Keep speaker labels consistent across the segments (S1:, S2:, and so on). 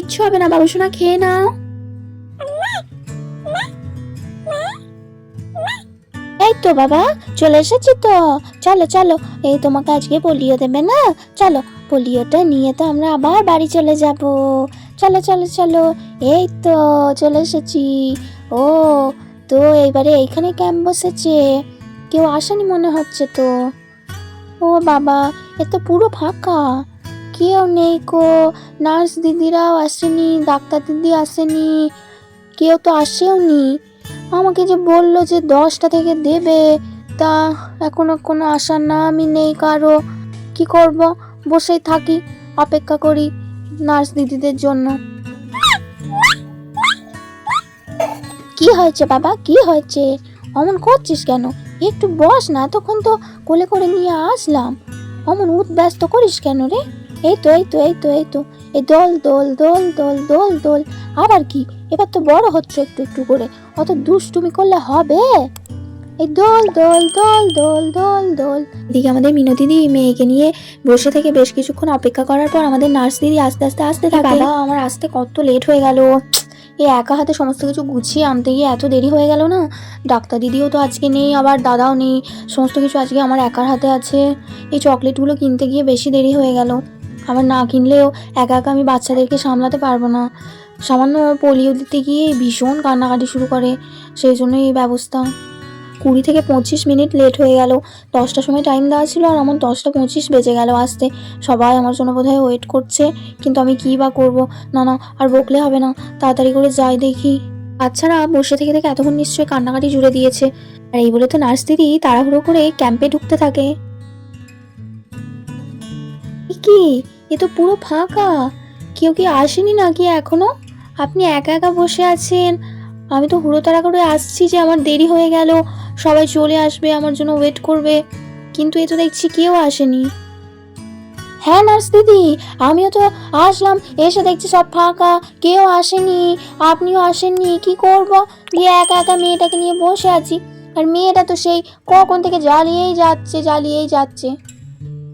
S1: কিচ্ছু হবে না বাবু সোনা, খেয়ে নাও। এই তো বাবা চলে এসেছি তো, চলো চলো। এই তোমাকে আজকে পোলিও দেবে না, চলো পোলিওটা নিয়ে তো আমরা আবার বাড়ি চলে যাব। চলো চলো চলো। এই তো চলে এসেছি। ও, তো এইবারে এইখানে ক্যাম্প বসেছে, কেউ আসেনি মনে হচ্ছে তো। ও বাবা, এ তো পুরো ফাঁকা, কেউ নেই কো। নার্স দিদিরাও আসেনি, ডাক্তার দিদি আসেনি, কেউ তো আসেও নি। আমাকে যে বললো যে 10টা থেকে দেবে, তা এখনো কোনো আসার নামই নেই কারো। কি করব, বসেই থাকি, অপেক্ষা করি নার্স দিদিদের জন্য। কি হয়েছে বাবা, কি হয়েছে? অমন করছিস কেন? একটু বস না, তখন তো কোলে করে নিয়ে আসলাম। অমন উদ্ব্যস্ত করিস কেন রে? এই তো এই তো এই তো এই তো, এই দোল দোল দোল দোল দোল দোল। আবার কি, এবার তো বড় হচ্ছে, একটু একটু করে অত দুষ্টুমি করলে হবে? এই দোল দোল দোল দোল দোল দোল। এদিকে আমাদের মিনতি দিদি মেয়েকে নিয়ে বসে থেকে বেশ কিছুক্ষণ অপেক্ষা করার পর আমাদের নার্স দিদি আস্তে আস্তে আসতে থাকে। বাবা আমার আসতে কত লেট হয়ে গেল, এই একা হাতে সমস্ত কিছু গুছিয়ে আনতে গিয়ে এত দেরি হয়ে গেল না। ডাক্তার দিদিও তো আজকে নেই, আবার দাদাও নেই, সমস্ত কিছু আজকে আমার একার হাতে আছে। এই চকলেটগুলো কিনতে গিয়ে বেশি দেরি হয়ে গেল। আবার না কিনলেও একা একা আমি বাচ্চাদেরকে সামলাতে পারবো না। সামান্য পোলিও দিতে গিয়ে ভীষণ কান্নাকাটি শুরু করে, সেই জন্যই এই ব্যবস্থা। 20 থেকে 25 মিনিট লেট হয়ে গেল। 10টার সময় টাইম দেওয়া ছিল, আর আমার 10টা 25 বেজে গেল আসতে। সবাই আমার জন্য বোধহয় ওয়েট করছে, কিন্তু আমি কী বা করবো। না না, আর বকলে হবে না, তাড়াতাড়ি করে যাই দেখি। বাচ্চারা বসে থেকে থেকে এতক্ষণ নিশ্চয়ই কান্নাকাটি জুড়ে দিয়েছে। আর এই বলে তো নার্স দিদি তাড়াহুড়ো করে ক্যাম্পে ঢুকতে থাকে। কি, এ তো পুরো ফাঁকা, কেউ কি আসেনি নাকি এখনো? আপনি একা একা বসে আছেন। আমি তো হুড়োতাড়া করে আসছি যে আমার দেরি হয়ে গেল, সবাই চলে আসবে, আমার জন্য ওয়েট করবে, কিন্তু এ তো দেখছি কেউ আসেনি। হ্যাঁ নার্স দিদি, আমিও তো আসলাম, এসে দেখছি সব ফাঁকা, কেউ আসেনি, আপনিও আসেননি। কি করব, দিয়ে একা একা মেয়েটাকে নিয়ে বসে আছি। আর মেয়েটা তো সেই কখন থেকে জ্বালিয়েই যাচ্ছে জ্বালিয়েই যাচ্ছে।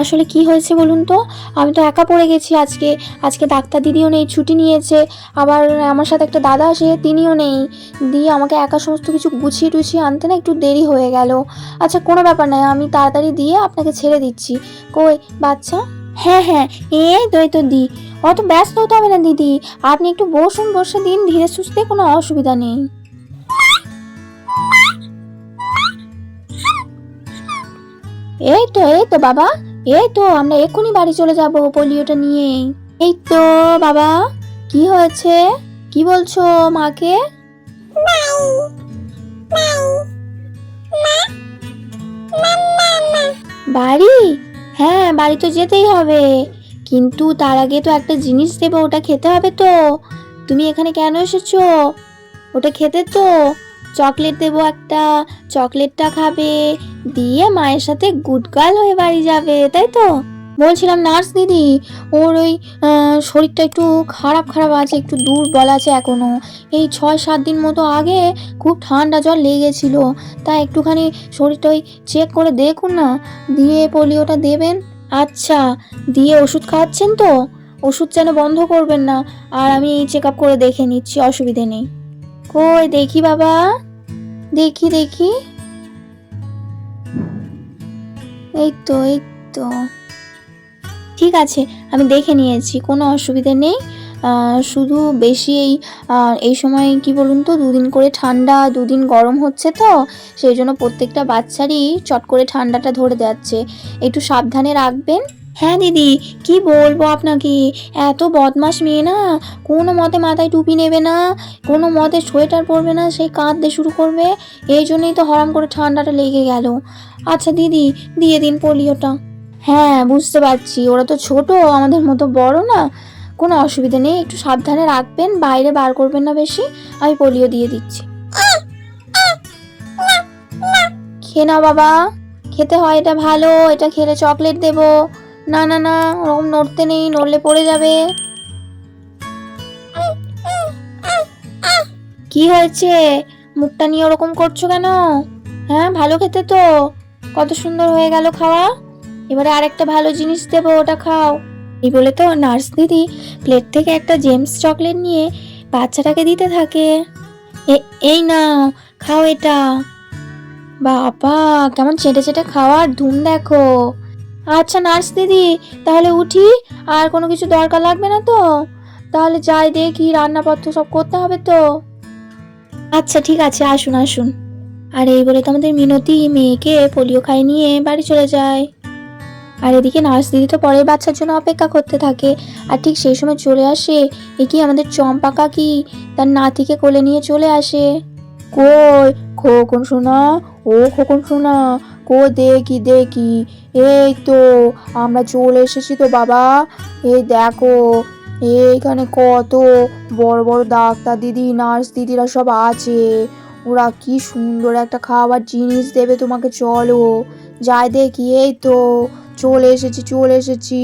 S1: আসলে কি হয়েছে বলুন তো, আমি তো একা পড়ে গেছি আজকে। আজকে ডাক্তার দিদিও নেই, ছুটি নিয়েছে। আবার আমার সাথে একটা দাদা আসে, তিনিও নেই। দিয়ে আমাকে একা সমস্ত কিছু গুছিয়ে টুছিয়ে আনতে না একটু দেরি হয়ে গেল। আচ্ছা কোনো ব্যাপার নয়, আমি তাড়াতাড়ি দিয়ে আপনাকে ছেড়ে দিচ্ছি। কই বাচ্চা? হ্যাঁ হ্যাঁ, এই তো দি। অত ব্যস্ত হতে হবে না দিদি, আপনি একটু বসুন, বসে দিন ধীরে সুস্থে, কোনো অসুবিধা নেই। এই তো বাবা, এই তো আমরা এক্ষুনি বাড়ি চলে যাব পোলিওটা নিয়ে। এই তো বাবা, কি হয়েছে, কি বলছো মাকে? বাড়ি? হ্যাঁ বাড়ি তো যেতেই হবে, কিন্তু তার আগে তো একটা জিনিস দেবো, ওটা খেতে হবে তো। তুমি এখানে কেন এসেছো? ওটা খেতে তো, চকলেট দেবো একটা, চকলেটটা খাবে, দিয়ে মায়ের সাথে গুড গার্ল হয়ে বাড়ি যাবে, তাই তো? বলছিলাম নার্স দিদি, ওর ওই শরীরটা একটু খারাপ খারাপ আছে, একটু দুর্বল আছে এখনো। এই 6-7 দিন মতো আগে খুব ঠান্ডা জ্বর লেগেছিল, তাই একটুখানি শরীরটা ওই চেক করে দেখুন না, দিয়ে পোলিওটা দেবেন। আচ্ছা, দিয়ে ওষুধ খাওয়াচ্ছেন তো? ওষুধ যেন বন্ধ করবেন না, আর আমি চেক আপ করে দেখে নিচ্ছি, অসুবিধে নেই। কই দেখি বাবা, দেখি দেখি, এই তো এই তো, ঠিক আছে, আমি দেখে নিয়েছি, কোনো অসুবিধে নেই। শুধু বেশি এই সময় কি বলুন তো, 2 দিন করে ঠান্ডা 2 দিন গরম হচ্ছে তো, সেই জন্য প্রত্যেকটা বাচ্চারই চট করে ঠান্ডাটা ধরে যাচ্ছে, একটু সাবধানে রাখবেন। হ্যাঁ দিদি, কি বলবো আপনাকে, এত বদমাস মেয়ে না, কোনো মতে মাথায় টুপি নেবে না, কোনো মতে সোয়েটার পরবে না, সেই কাঁদতে শুরু করবে। এই জন্যই তো হরাম করে ঠান্ডাটা লেগে গেল। আচ্ছা দিদি, দিয়ে দিন পোলিওটা। হ্যাঁ বুঝতে পারছি, ওরা তো ছোট, আমাদের মতো বড় না, কোনো অসুবিধা নেই, একটু সাবধানে রাখবেন, বাইরে বার করবেন না বেশি। আমি পোলিও দিয়ে দিচ্ছি। খেয়ে নাও বাবা, খেতে হয়, এটা ভালো, এটা খেলে চকলেট দেব। না না না, ওরকম নড়তে নেই, নড়লে পড়ে যাবে। কি হয়েছে, মুখটা নিয়ে ওরকম করছো কেন? হ্যাঁ ভালো খেতে তো, কত সুন্দর হয়ে গেল খাওয়া। এবারে আরেকটা ভালো জিনিস দেবো, ওটা খাও। এই বলে তো নার্স দিদি প্লেট থেকে একটা জেমস চকলেট নিয়ে বাচ্চাটাকে দিতে থাকে। এই নাও, খাও এটা। বাবা, কেমন চেটে চেটে খাওয়ার ধুম দেখো। আচ্ছা নার্স দিদি, তাহলে উঠি, আর কোনো কিছু দরকার লাগবে না তো? তাহলে যাই, দেখি রান্নাপত্র সব করতে হবে তো। আচ্ছা ঠিক আছে, আসুন আসুন। আর এই বলে তো আমাদের মিনতি মেয়েকে পোলিও খাইয়ে নিয়ে বাড়ি চলে যায়। আর এদিকে নার্স দিদি তো পরের বাচ্চার জন্য অপেক্ষা করতে থাকে। আর ঠিক সেই সময় চলে আসে কি আমাদের চম্পা কাকি, তার নাতিকে কোলে নিয়ে চলে আসে। কই খোকন শোনা, ও খোকন শোনা, কই দেখি দেখি, এই তো আমরা চলে এসেছি তো বাবা। এই দেখো, এইখানে কত বড় বড় ডাক্তার দিদি নার্স দিদিরা সব আছে। ওরা কি সুন্দর একটা খাবার জিনিস দেবে তোমাকে, চলো যাই দেখি। এই তো চলে এসেছি চলে এসেছি।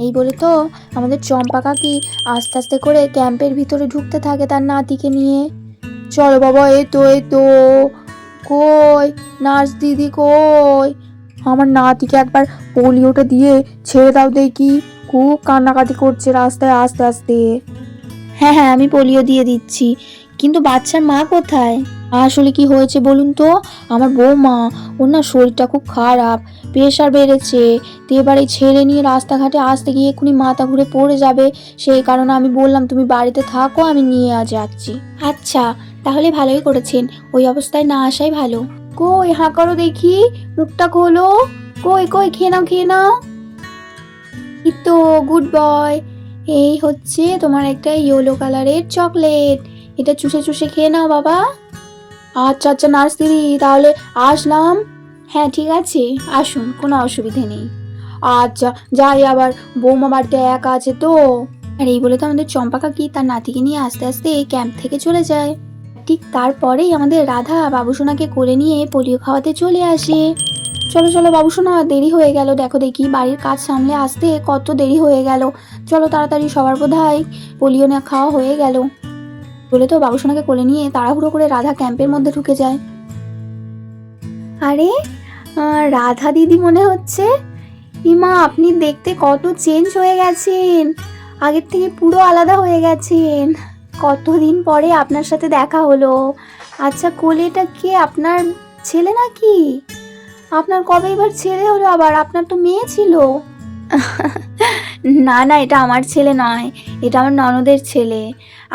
S1: এই বলে তো আমাদের চম্পা কাকি আস্তে আস্তে করে ক্যাম্পের ভিতরে ঢুকতে থাকে তার নাতিকে নিয়ে। চলো বাবা, এই তো এই তো। কই নার্স দিদি কই, আমার নাতিকে একবার পোলিওটা দিয়ে ছেড়ে দাও দেখি, খুব কান্নাকাটি করছে রাস্তায় আস্তে আস্তে। হ্যাঁ হ্যাঁ, আমি পোলিও দিয়ে দিচ্ছি, কিন্তু বাচ্চার মা কোথায়? আসলে কি হয়েছে বলুন তো, আমার বৌমা, ওর না শরীরটা খুব খারাপ, প্রেশার বেড়েছে, তো এবারে ছেড়ে নিয়ে রাস্তাঘাটে আসতে গিয়ে এক্ষুনি মাথা ঘুরে পড়ে যাবে। সেই কারণে আমি বললাম তুমি বাড়িতে থাকো, আমি নিয়ে যাচ্ছি। আচ্ছা, তাহলে ভালোই করেছেন, ওই অবস্থায় না আসাই ভালো। কই হাঁ করো দেখি, মুখটা খোলো, কই কই খেয়ে নাও খেয়ে নাও। এই তো, গুড বয়। এই হচ্ছে তোমার একটা ইয়েলো কালারের চকলেট, এটা চুষে চুষে খেয়ে নাও বাবা। আচ্ছা আচ্ছা নার্স দিদি, তাহলে আসলাম। হ্যাঁ ঠিক আছে, আসুন, কোনো অসুবিধে নেই। আচ্ছা যাই, আবার বৌমা বাড়িতে একা আছে তো। আর এই বলে তো আমাদের চম্পা কাকি তার নাতিকে নিয়ে আস্তে আস্তে ক্যাম্প থেকে চলে যায়। ঠিক তারপরেই আমাদের রাধা বাবুসোনাকে কোলে নিয়ে পোলিও খাওয়াতে চলে আসে। চলো চলো বাবুসোনা, দেরি হয়ে গেল, দেখো দেখি বাড়ির কাজ সামলে আসতে কত দেরি হয়ে গেল। চলো তাড়াতাড়ি, সবার বোধহয় পোলিও না খাওয়া হয়ে গেল। বলে তো বাবুসোনাকে কোলে নিয়ে তাড়াহুড়ো করে রাধা ক্যাম্পের মধ্যে ঢুকে যায়। আরে রাধা দিদি মনে হচ্ছে। ইমা, আপনি দেখতে কত চেঞ্জ হয়ে গেছেন, আগের থেকে পুরো আলাদা হয়ে গেছেন। কতদিন পরে আপনার সাথে দেখা হলো। আচ্ছা, কোলেটা কে, আপনার ছেলে নাকি? আপনার কবে এবার ছেলে হলো আবার? আপনার তো মেয়ে ছিল। না না, এটা আমার ছেলে নয়, এটা আমার ননদের ছেলে।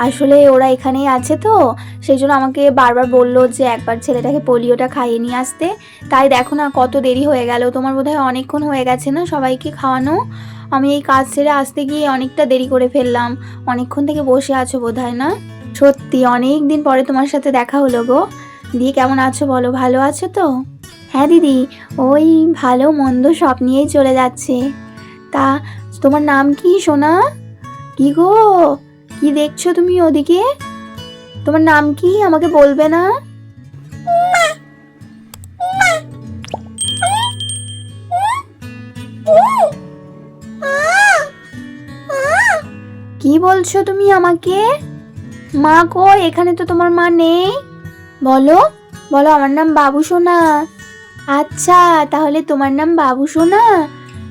S1: আসলে ওরা এখানেই আছে তো, সেই জন্য আমাকে বারবার বললো যে একবার ছেলেটাকে পোলিওটা খাইয়ে নিয়ে আসতে। তাই দেখো না কত দেরি হয়ে গেল, তোমার বোধহয় অনেকক্ষণ হয়ে গেছে না সবাইকে খাওয়ানো। আমি এই কাজ ছেড়ে আসতে গিয়ে অনেকটা দেরি করে ফেললাম, অনেকক্ষণ থেকে বসে আছো বোধহয় না? সত্যি অনেক দিন পরে তোমার সাথে দেখা হলো গো। দিয়ে কেমন আছো বলো, ভালো আছো তো? হ্যাঁ দিদি, ওই ভালো মন্দ সব নিয়েই চলে যাচ্ছে। তা তোমার নাম কি সোনা? কি গো, কি দেখছো তুমি ওদিকে? তোমার নাম কি, আমাকে বলবে না? কি বলছো তুমি আমাকে? মা কই, এখানে তো তোমার মা নেই। বলো বলো, আমার নাম বাবু সোনা। আচ্ছা, তাহলে তোমার নাম বাবু সোনা।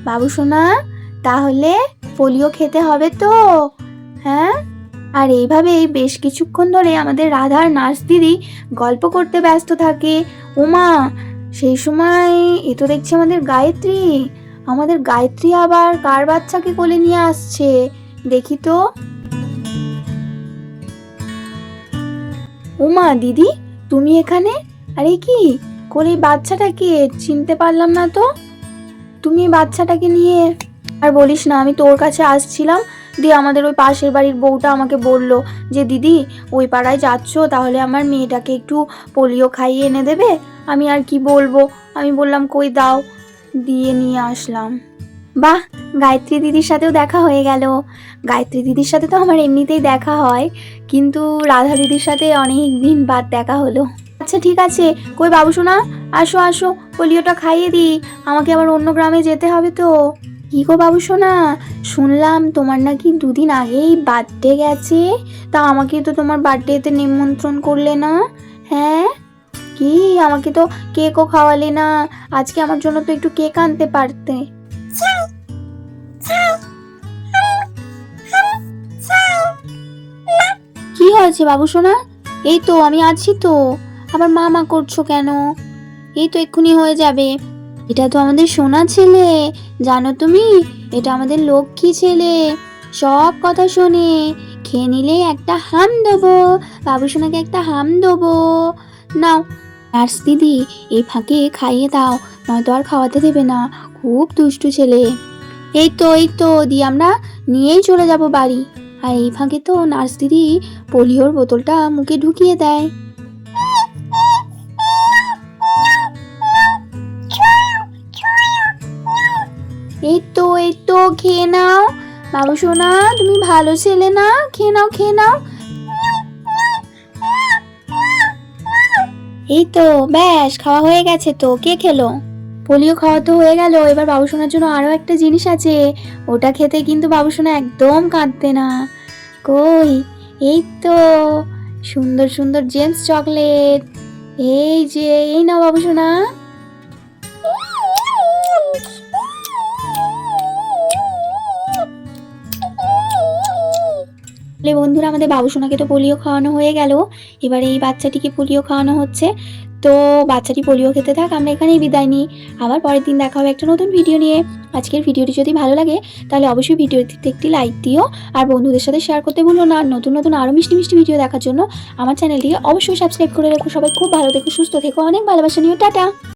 S1: বাবু সোনা, তাহলে পোলিও খেতে হবে তো, হ্যাঁ? আর এইভাবেই বেশ কিছুক্ষণ ধরে আমাদের রাধার নার্স দিদি গল্প করতে ব্যস্ত থাকে। ওমা, সেই সময় এ তো দেখছি আমাদের গায়ত্রী। আমাদের গায়ত্রী আবার কার বাচ্চাকে কোলে নিয়ে আসছে, দেখি তো। ওমা দিদি, তুমি এখানে? আরে কি, কোলে বাচ্চাটাকে চিনতে পারলাম না তো। তুমি বাচ্চাটাকে নিয়ে? আর বলিস না, আমি তোর কাছে আসছিলাম, দিয়ে আমাদের ওই পাশের বাড়ির বউটা আমাকে বলল যে দিদি ওই পাড়ায় যাচ্ছ, তাহলে আমার মেয়েটাকে একটু পোলিও খাইয়ে এনে দেবে। আমি আর কি বলবো, আমি বললাম কই দাও, দিয়ে নিয়ে আসলাম। বাহ, গায়ত্রী দিদির সাথেও দেখা হয়ে গেল। গায়ত্রী দিদির সাথে তো আমার এমনিতেই দেখা হয়, কিন্তু রাধা দিদির সাথে অনেক দিন বাদ দেখা হলো। আচ্ছা ঠিক আছে, কই বাবু সোনা, আসো আসো, পোলিওটা খাইয়ে দিই, আমাকে আবার অন্য গ্রামে যেতে হবে তো। কি গো বাবু সোনা, শুনলাম তোমার নাকি দুদিন আগেই বার্থডে গেছে, তা আমাকে তো তোমার বার্থডেতে নিমন্ত্রণ করলে না। হ্যাঁ, কি আমাকে তো কেকও খাওয়ালে না, আজকে আমার জন্য তো একটু কেক আনতে পারতে। হয়েছে বাবু সোনা? এই তো আমি আছি তো, আবার মা করছো কেন? এই তো এক্ষুনি হয়ে যাবে। এটা তো আমাদের সোনা ছেলে, জানো তুমি? এটা আমাদের লক্ষ্মী ছেলে, সব কথা শোনে। খেয়ে নিলে একটা হাম দেবো, বাবু সোনাকে একটা হাম দেবো। নাও নার্স দিদি, এই ফাঁকে খাইয়ে দাও, নয়তো আর খাওয়াতে দেবে না। খুব দুষ্টু ছেলে। এই তো দিয়ে আমরা নিয়েই চলে যাব বাড়ি। আর এই ফাঁকে তো নার্স দিদি পোলিওর বোতলটা মুখে ঢুকিয়ে দেয়। এই তো খেয়ে নাও বাবু সোনা, তুমি ভালো ছেলে না? খেয়ে নাও খেয়ে নাও। এই তো ব্যাস, খাওয়া হয়ে গেছে তো। কে খেলো? পোলিও খাওয়া তো হয়ে গেল, এবার বাবু সোনার জন্য আরো একটা জিনিস আছে, ওটা খেতে কিন্তু বাবু সোনা একদম কাঁদবে না। কই? এই তো সুন্দর সুন্দর জেমস চকলেট, এই যে, এই নাও বাবু সোনা। বন্ধুরা, আমাদের বাবু সোনাকে তো পোলিও খাওয়ানো হয়ে গেল, এবার এই বাচ্চাটিকে পোলিও খাওয়ানো হচ্ছে। তো বাচ্চাটি পোলিও খেতে থাক, আমরা এখানেই বিদায় নিই। আবার পরের দিন দেখা হবে একটা নতুন ভিডিও নিয়ে। আজকের ভিডিওটি যদি ভালো লাগে তাহলে অবশ্যই ভিডিওটিতে একটি লাইক দিও, আর বন্ধুদের সাথে শেয়ার করতে ভুলো না। আর নতুন নতুন আরও মিষ্টি মিষ্টি ভিডিও দেখার জন্য আমার চ্যানেলটিকে অবশ্যই সাবস্ক্রাইব করে রেখো। সবাই খুব ভালো থেকো, সুস্থ থেকো, অনেক ভালোবাসা নিও, টাটা।